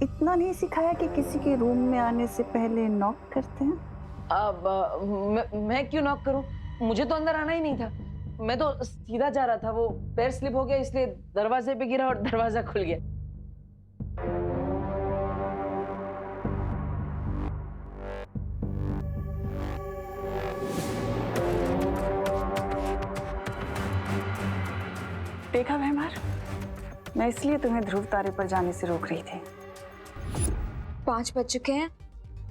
इतना नहीं सिखाया कि किसी के रूम में आने से पहले नॉक करते हैं? अब मैं क्यों नॉक करूं? मुझे तो अंदर आना ही नहीं था। मैं तो सीधा जा रहा था, वो पैर स्लिप हो गया इसलिए दरवाजे पे गिरा और दरवाजा खुल गया। देखा भैमार, मैं इसलिए तुम्हें ध्रुव तारे पर जाने से रोक रही थी। 5 बज चुके हैं,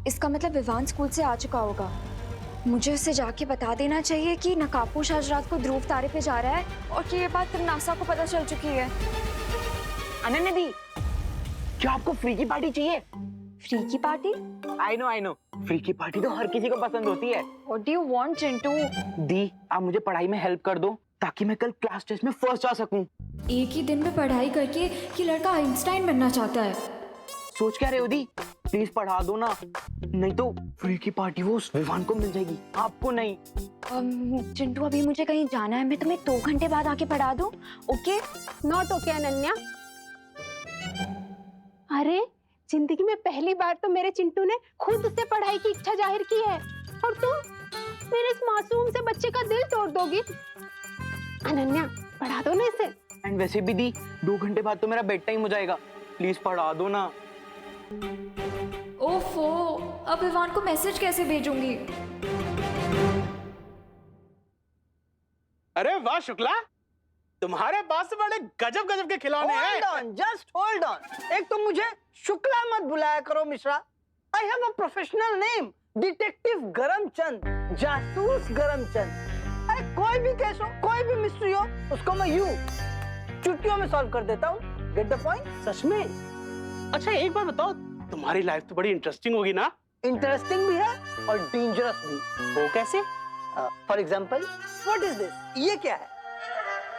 इसका मतलब विवान स्कूल से आ चुका होगा। मुझे उसे जाके बता देना चाहिए कि नकाबपोश आज रात को ध्रुव तारे पे जा रहा है और कि ये बात नासा को पता चल चुकी है। अनन्या दी, क्या आपको फ्री की पार्टी चाहिए? फ्री की पार्टी? आई नो, फ्री की पार्टी तो हर किसी को पसंद होती है। What do you want, Chintu? दी, आप मुझे पढ़ाई में हेल्प कर दो ताकि मैं कल क्लास टेस्ट में फर्स्ट आ सकूं। एक ही दिन में पढ़ाई करके कि लड़का आइंस्टाइन बनना चाहता है। सोच क्या रहे हो दी? प्लीज पढ़ा दो ना, नहीं तो फ्री की पार्टी वो उस विवान को मिल जाएगी, आपको नहीं। चिंटू, अभी मुझे कहीं जाना है, मैं तुम्हें 2 घंटे बाद आके पढ़ा दूं? ओके? Not okay Ananya. अरे जिंदगी में पहली बार तो मेरे चिंटू ने खुद से पढ़ाई की इच्छा जाहिर की है और तुम मेरे इस मासूम से बच्चे का दिल तोड़ दोगी। अनन्या, पढ़ा दो ना इसे। एंड वैसे भी दी, 2 घंटे बाद तो मेरा बेड टाइम हो जाएगा, प्लीज पढ़ा दो ना। ओफो, अब विवान को मैसेज कैसे भेजूंगी? अरे वाह शुक्ला, तुम्हारे पास तो बड़े गजब गजब के खिलौने हैं। Hold on, just hold on. एक तो मुझे शुक्ला मत बुलाया करो Mishra. I have a professional name, detective Garamchand, जासूस गरमचंद। अरे कोई भी केस हो, कोई भी मिस्ट्री हो, उसको मैं यूं चुटकियों में सॉल्व कर देता हूँ। Get the point? सच में? अच्छा एक बात बताओ, तुम्हारी लाइफ तो बड़ी इंटरेस्टिंग होगी ना? इंटरेस्टिंग भी है और डेंजरस भी। वो कैसे? For example, what is this? ये क्या है?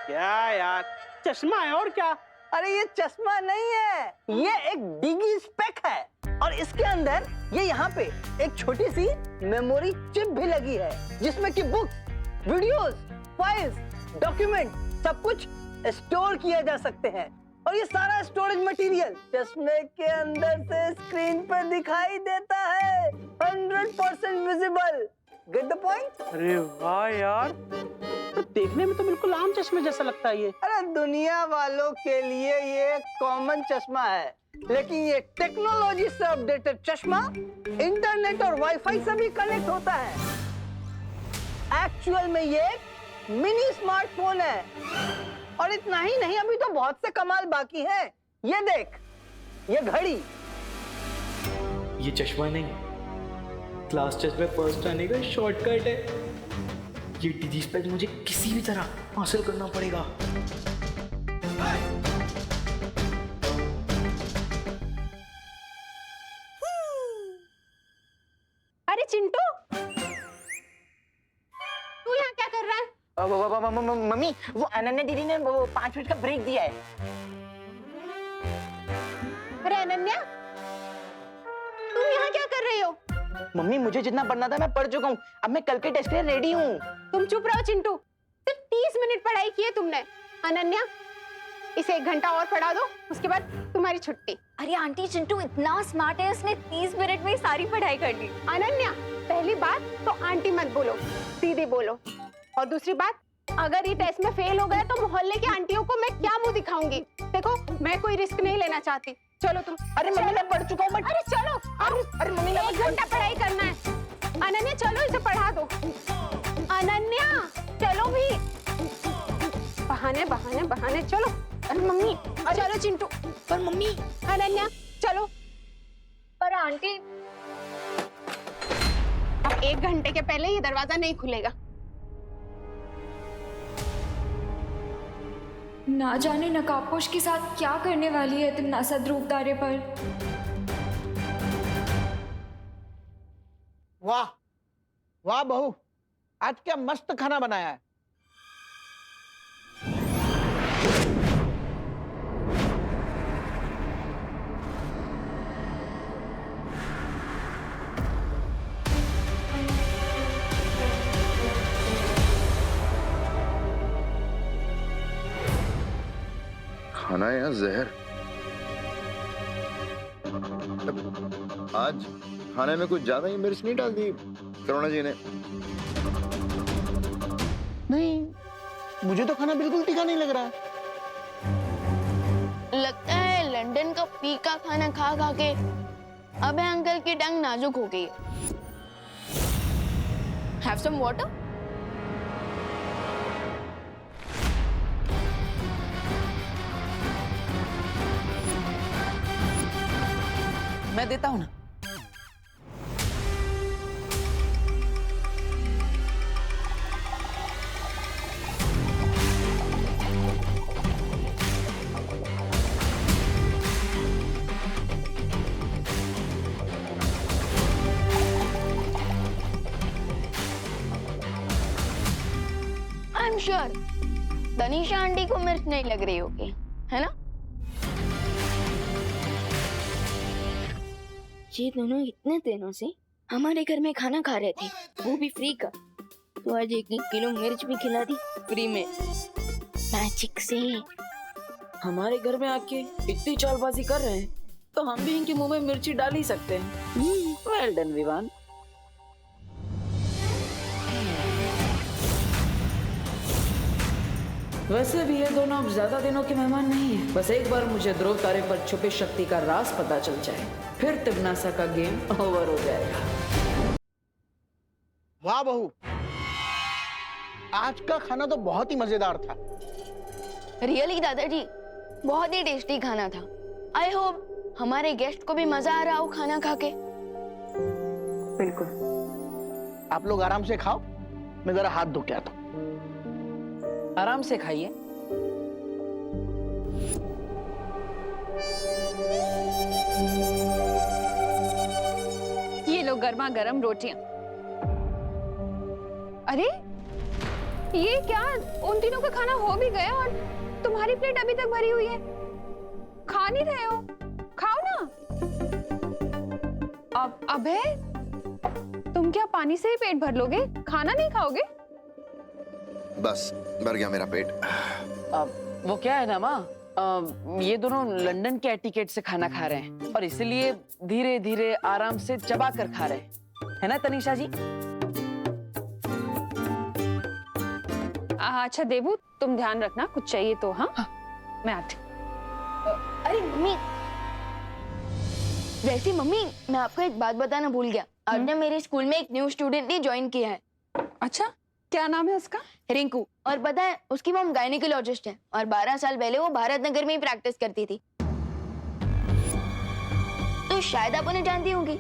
क्या यार, चश्मा है और क्या? अरे ये चश्मा नहीं है, ये एक डिगी स्पेक है और इसके अंदर ये यहाँ पे एक छोटी सी मेमोरी चिप भी लगी है जिसमें कि बुक्स, वीडियोस, फाइल्स, डॉक्यूमेंट सब कुछ स्टोर किए जा सकते हैं और ये सारा स्टोरेज मटेरियल चश्मे के अंदर से स्क्रीन पर दिखाई देता है, 100% विजिबल। Get the point? अरे वाह यार, तो देखने में तो बिल्कुल आम चश्मे जैसा लगता है ये। अरे दुनिया वालों के लिए ये कॉमन चश्मा है, लेकिन ये टेक्नोलॉजी से अपडेटेड चश्मा इंटरनेट और वाईफाई से भी कनेक्ट होता है। एक्चुअल में ये मिनी स्मार्टफोन है और इतना ही नहीं, अभी तो बहुत से कमाल बाकी हैं। ये देख, ये घड़ी। ये चश्मा नहीं, क्लास टेस्ट में फर्स्ट आने का शॉर्टकट है। ये डिजी स्पेक मुझे किसी भी तरह हासिल करना पड़ेगा। अरे चिंटू, तू यहाँ क्या कर रहा है? मम्मी, वो अनन्या दीदी ने वो 5 मिनट का ब्रेक दिया है। अरे अनन्या, तुम यहाँ क्या कर रही हो? मम्मी, मुझे जितना पढ़ना था मैं पढ़ चुका हूँ, अब मैं कल के टेस्ट के लिए रेडी हूँ। तुम चुप रहो चिंटू, सिर्फ 30 मिनट पढ़ाई की है तुमने। अनन्या, इसे 1 घंटा और पढ़ा दो, उसके बाद तुम्हारी छुट्टी। अरे आंटी, चिंटू इतना स्मार्ट है, उसने 30 मिनट में ही सारी पढ़ाई कर ली। अनन्या, पहली बात तो आंटी मत बोलो, दीदी बोलो। और दूसरी बात, अगर ये टेस्ट में फेल हो गया तो मोहल्ले की आंटियों को मैं क्या मुंह दिखाऊंगी? देखो, मैं कोई रिस्क नहीं लेना चाहती। चलो तुम। अरे मम्मी, मैं पढ़ चुका हूँ। अरे चलो, अरे मम्मी, 1 घंटा पढ़ाई करना है। अनन्या चलो, इसे पढ़ा दो। अनन्या चलो भी। बहाने बहाने बहाने, चलो। अरे मम्मी, चलो चिंटू। पर मम्मी। अनन्या चलो। पर आंटी, अब 1 घंटे के पहले ये दरवाजा नहीं खुलेगा। ना जाने नकाबपोश के साथ क्या करने वाली है तिमनासा ध्रुव तारे पर। वाह वाह बहू, आज क्या मस्त खाना बनाया है। खाना है या जहर? आज खाने में कुछ ज्यादा ही मिर्च नहीं डाल दी करुणा जी ने? नहीं, मुझे तो खाना बिल्कुल तीखा नहीं लग रहा है। लगता है लंदन का फीका खाना खा खा के अब अंकल की टंग नाजुक हो गई है। Have some water? मैं देता हूँ ना। I'm sure तनीषा आंटी को मिर्च नहीं लग रही होगी, है ना? ये दोनों इतने दिनों से हमारे घर में खाना खा रहे थे, वो भी फ्री का। तो आज 1-1 किलो मिर्च भी खिला दी फ्री में, मैजिक से। हमारे घर में आके इतनी चालबाजी कर रहे हैं तो हम भी इनके मुंह में मिर्ची डाल ही सकते हैं। Well done Vivaan. वैसे भी ये दोनों अब ज्यादा दिनों के मेहमान नहीं है। बस एक बार मुझे ध्रुव तारे पर छुपी शक्ति का राज पता चल जाए, फिर तिमनासा का गेम ओवर हो जाएगा। वाह बहू, आज का खाना तो बहुत ही मजेदार था। रियली दादाजी, बहुत ही टेस्टी खाना था। आई होप हमारे गेस्ट को भी मजा आ रहा हो खाना खा के। बिल्कुल। आप लोग आराम से खाओ, मैं जरा हाथ धो के आता हूं। आराम से खाइए। ये लो गर्मा गर्म रोटियां। अरे ये क्या, उन तीनों का खाना हो भी गया और तुम्हारी प्लेट अभी तक भरी हुई है। खा नहीं रहे हो? खाओ ना। अबे तुम क्या पानी से ही पेट भर लोगे? खाना नहीं खाओगे? बस भर गया मेरा पेट। वो क्या है ना माँ, ये दोनों लंदन के एटिकेट से खाना खा रहे हैं और इसलिए धीरे धीरे आराम से चबा कर खा रहे हैं, है ना तनीषा जी? अच्छा देवू, तुम ध्यान रखना, कुछ चाहिए तो। हाँ, मैं आती। अरे मम्मी, वैसे मम्मी मैं आपको एक बात बताना भूल गया। आज ना मेरे स्कूल में एक न्यू स्टूडेंट ने ज्वाइन किया है। अच्छा, क्या नाम है उसका? रिंकू। और पता है उसकी मॉम गायनेकोलॉजिस्ट है और 12 साल पहले वो भारत नगर में ही प्रैक्टिस करती थी। तो शायद आप उन्हें जानती होंगी।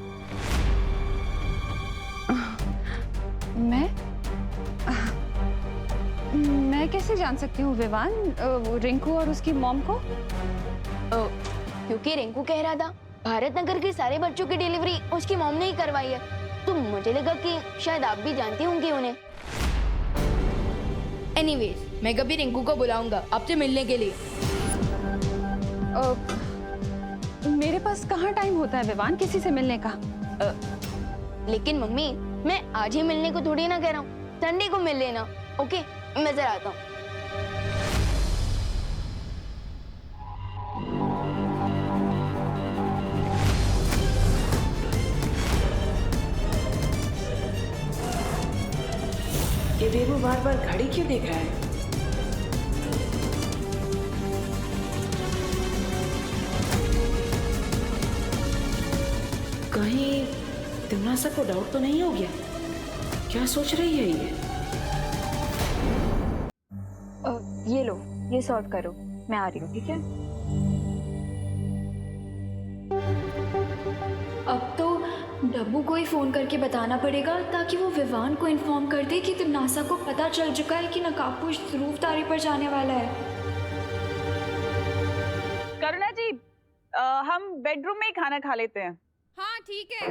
मैं कैसे जान सकती हूँ विवान, रिंकू और उसकी मॉम को? क्योंकि रिंकू कह रहा था भारत नगर के सारे बच्चों की डिलीवरी उसकी मॉम ने ही करवाई है, तो मुझे लगा कि शायद आप भी जानती होंगी उन्हें। एनीवेज, मैं कभी रिंकू को बुलाऊंगा आपसे मिलने के लिए। मेरे पास कहाँ टाइम होता है विवान किसी से मिलने का? लेकिन मम्मी, मैं आज ही मिलने को थोड़ी ना कह रहा हूँ, संडे को मिल लेना। ओके, मैं जरा आता हूँ। ये देवू बार बार घड़ी क्यों देख रहा है? कहीं तिमनासा को डाउट तो नहीं हो गया? क्या सोच रही है ये? ये लो, ये सॉर्ट करो, मैं आ रही हूँ, ठीक है? अब तो डब्बू को ही फोन करके बताना पड़ेगा ताकि वो विवान को इन्फॉर्म कर दे कि तिमनासा को पता चल चुका है कि नकाबपोश ध्रुव तारे पर जाने वाला है। करुणा जी, हम बेडरूम में ही खाना खा लेते हैं। हाँ ठीक है।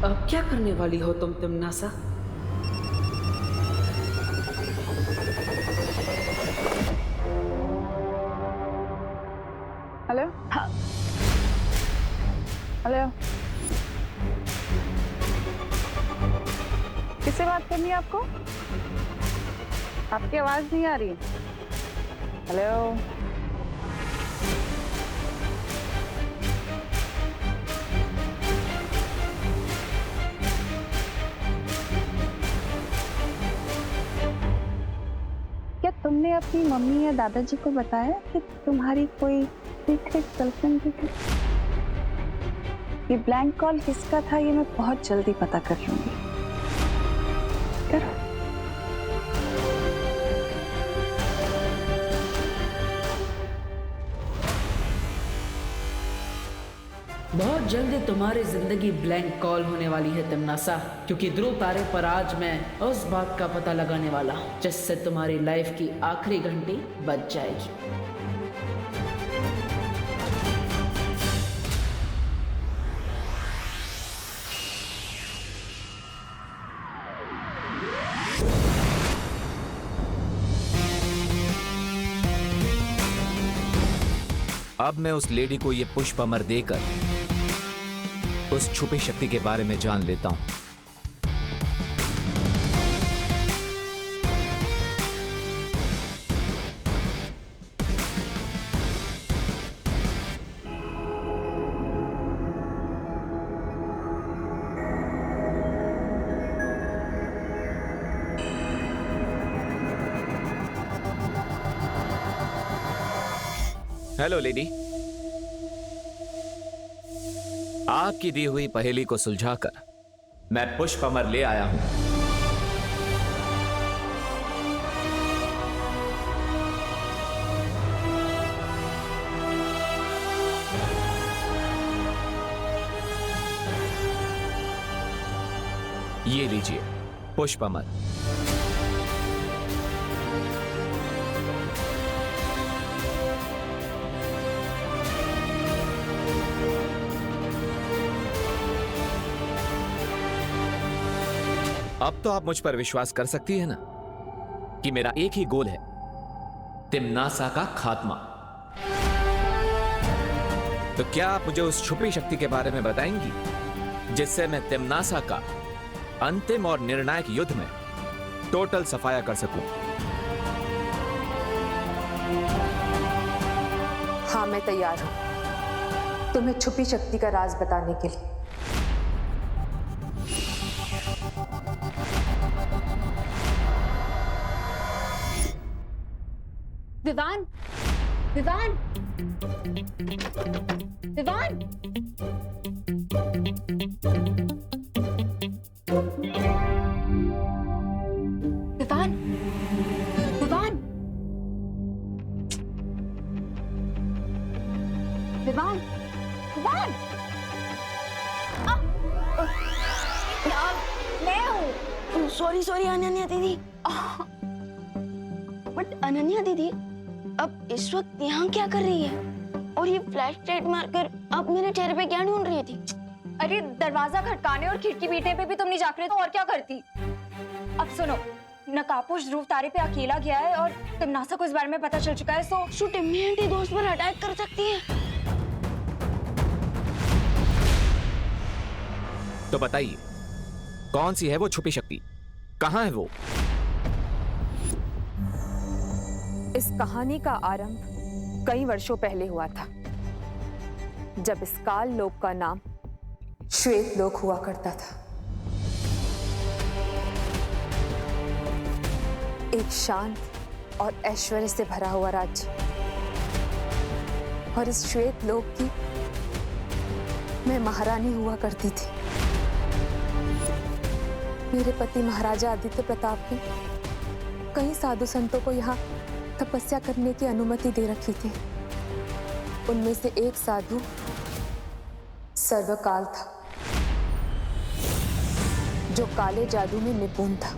अब क्या करने वाली हो तुम तिमनासा? हेलो। हाँ। हेलो, किससे बात करनी है आपको? आपकी आवाज नहीं आ रही। हेलो। क्या तुमने अपनी मम्मी या दादाजी को बताया कि तुम्हारी कोई सीक्रेट गर्लफ्रेंड भी थी? ये ब्लैंक कॉल किसका था ये मैं बहुत जल्दी पता कर लूंगी। करो। बहुत जल्दी तुम्हारी जिंदगी ब्लैंक कॉल होने वाली है तिमनासा, क्योंकि ध्रुव तारे पर आज मैं उस बात का पता लगाने वाला हूं जिससे तुम्हारी लाइफ की आखिरी घंटी बज जाएगी। अब मैं उस लेडी को ये पुष्प अमर देकर उस छुपी शक्ति के बारे में जान लेता हूं। हेलो लेडी, आपकी दी हुई पहेली को सुलझाकर मैं पुष्प अमर ले आया हूं। ये लीजिए पुष्प अमर। अब तो आप मुझ पर विश्वास कर सकती है ना कि मेरा एक ही गोल है, तिमनासा का खात्मा। तो क्या आप मुझे उस छुपी शक्ति के बारे में बताएंगी जिससे मैं तिमनासा का अंतिम और निर्णायक युद्ध में टोटल सफाया कर सकूं? हाँ, मैं तैयार हूं तुम्हें छुपी शक्ति का राज बताने के लिए। विवान, विवान, विवान, विवान, विवान, विवान, विवान, मैं हूँ। सॉरी सॉरी अनन्या दीदी। बट अनन्या दीदी अब इस वक्त यहाँ क्या कर रही है? और ये फ्लैश लाइट मारकर अब मेरे चेहरे पे क्या ढूंढ रही थी? अरे दरवाजा खटकाने और खिड़की पीटने पे भी तुम नहीं झांक रहे तो और क्या करती? अब सुनो, नकाबपोश ध्रुव तारे पे अकेला गया है और तिमनासा को इस बारे में पता चल चुका है, सो टिम्मी आंटी दोस्त पर अटैक कर सकती है। तो बताइए कौन सी है वो छुपी शक्ति, कहां है वो? इस कहानी का आरंभ कई वर्षों पहले हुआ था, जब इस काल लोक का नाम श्वेत लोक हुआ करता था। एक शांत और ऐश्वर्य से भरा हुआ राज्य, और इस श्वेत लोक की मैं महारानी हुआ करती थी। मेरे पति महाराजा आदित्य प्रताप ने कई साधु संतों को यहाँ तपस्या करने की अनुमति दे रखी थी। उनमें से एक साधु सर्वकाल था, जो काले जादू में निपुण था।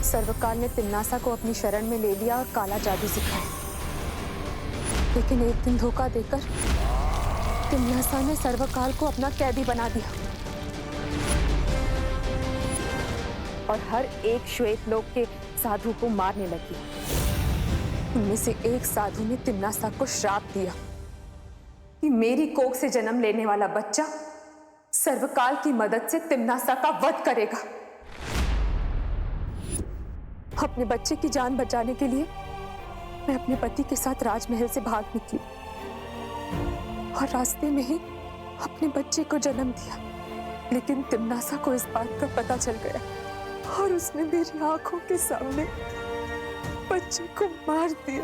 सर्वकाल ने तिमनासा को अपनी शरण में ले लिया और काला जादू सिखाया। लेकिन एक दिन धोखा देकर तिमनासा ने सर्वकाल को अपना कैदी बना दिया और हर एक श्वेत लोक के साधु को मारने लगी। उनमें से एक साधु ने तिमनासा को श्राप दिया कि मेरी कोख से जन्म लेने वाला बच्चा सर्वकाल की मदद से तिमनासा का वध करेगा। अपने बच्चे की जान बचाने के लिए मैं अपने पति के साथ राजमहल से भाग निकली और रास्ते में ही अपने बच्चे को जन्म दिया। लेकिन तिम्नासा को इस बात का पता चल गया और उसने मेरी आंखों के सामने बच्चे को मार दिया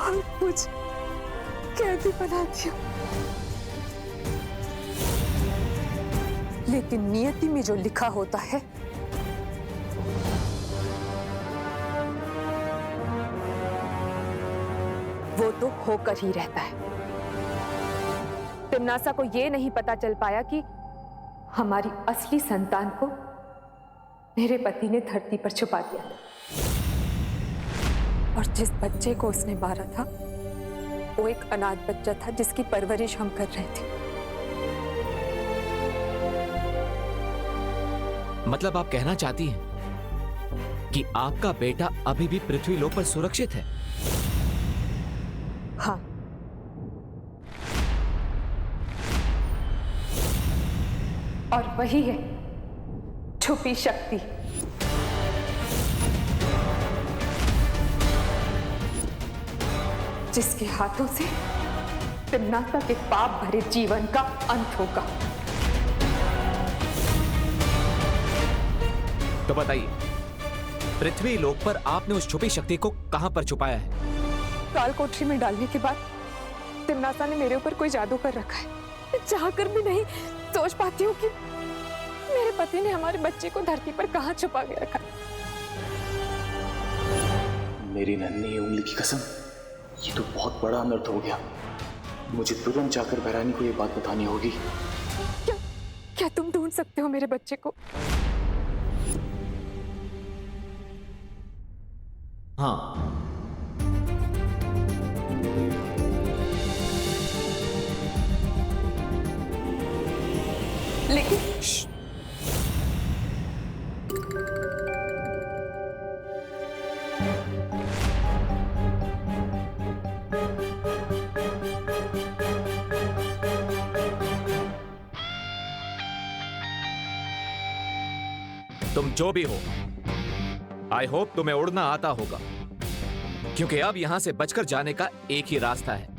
और मुझे कैदी बना दिया। लेकिन नियति में जो लिखा होता है वो तो होकर ही रहता है। तिम्नासा को ये नहीं पता चल पाया कि हमारी असली संतान को मेरे पति ने धरती पर छुपा दिया था और जिस बच्चे को उसने मारा था वो एक अनाथ बच्चा था जिसकी परवरिश हम कर रहे थे। मतलब आप कहना चाहती हैं कि आपका बेटा अभी भी पृथ्वी लोक पर सुरक्षित है? हाँ, और वही है छुपी शक्ति। जिसके हाथों से तिम्नासा के पाप भरे जीवन का अंत होगा। तो बताइए, पृथ्वी लोक पर आपने उस छुपी शक्ति को कहां पर छुपाया है? काल कोठरी में डालने के बाद तिम्नासा ने मेरे ऊपर कोई जादू कर रखा है। मैं चाहकर भी नहीं सोच पाती हूँ कि मेरे पति ने हमारे बच्चे को धरती पर कहां छुपा के रखा है। मेरी नन्ही उंगली की कसम, ये तो बहुत बड़ा अनर्थ हो गया। मुझे तुरंत जाकर बहरानी को ये बात बतानी होगी। क्या तुम ढूंढ सकते हो मेरे बच्चे को? हाँ, लेकिन तुम जो भी हो, आई होप तुम्हें उड़ना आता होगा, क्योंकि अब यहां से बचकर जाने का एक ही रास्ता है।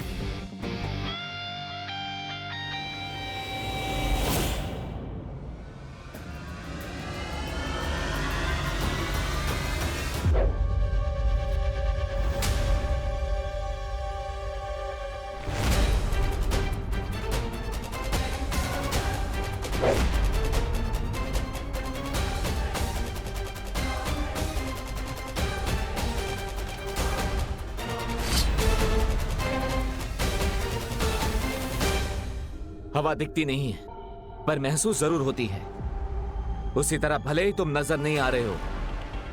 हवा दिखती नहीं है, पर महसूस जरूर होती है। उसी तरह भले ही तुम नजर नहीं आ रहे हो,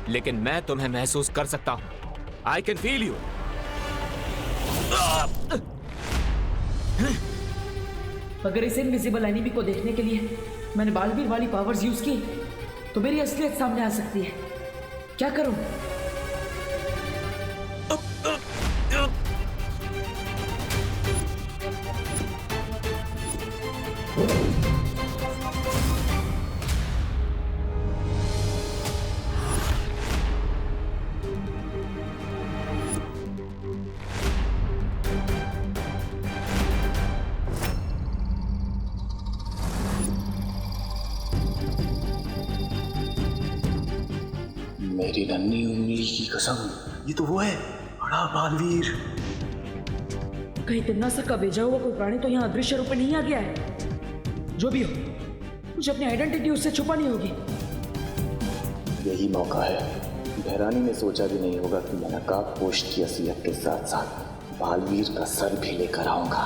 लेकिन मैं तुम्हें महसूस कर सकता हूं। I can feel you. अगर इस इनविजिबल एनिमी को देखने के लिए मैंने बालवीर वाली पावर्स यूज की, तो मेरी असलियत सामने आ सकती है। क्या करूं? मेरी नन्ही उंगली की कसम, ये तो वो है, बड़ा बालवीर। कहीं तिम्नासा का भेजा हुआ कोई प्राणी तो यहाँ अदृश्य रूप में नहीं आ गया है? जो भी हो, मुझे अपनी आइडेंटिटी उससे छुपानी होगी। यही मौका है। बहरानी ने सोचा भी नहीं होगा कि मैं नकाबपोश की असलियत के साथ साथ बालवीर का सर भी लेकर आऊंगा।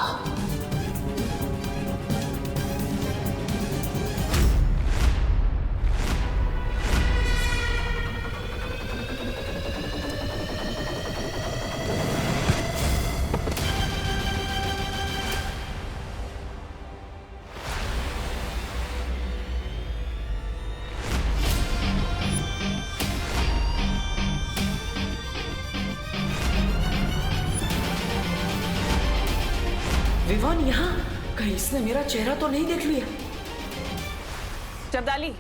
विवान यहाँ? कहीं इसने मेरा चेहरा तो नहीं देख लिया? जब्दाली,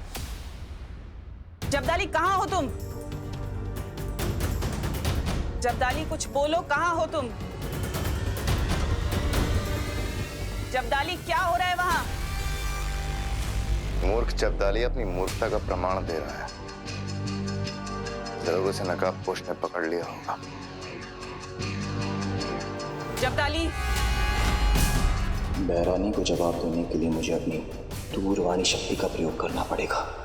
जब्दाली कहाँ हो तुम? जब्दाली कुछ बोलो, कहाँ हो तुम? जब्दाली क्या हो रहा है वहाँ? मूर्ख जब्दाली अपनी मूर्खता का प्रमाण दे रहा है। लोगों से नकाबपोश ने पकड़ लिया होगा। जब्दाली, बहरानी को जवाब देने के लिए मुझे अपनी दूरवाणी शक्ति का प्रयोग करना पड़ेगा।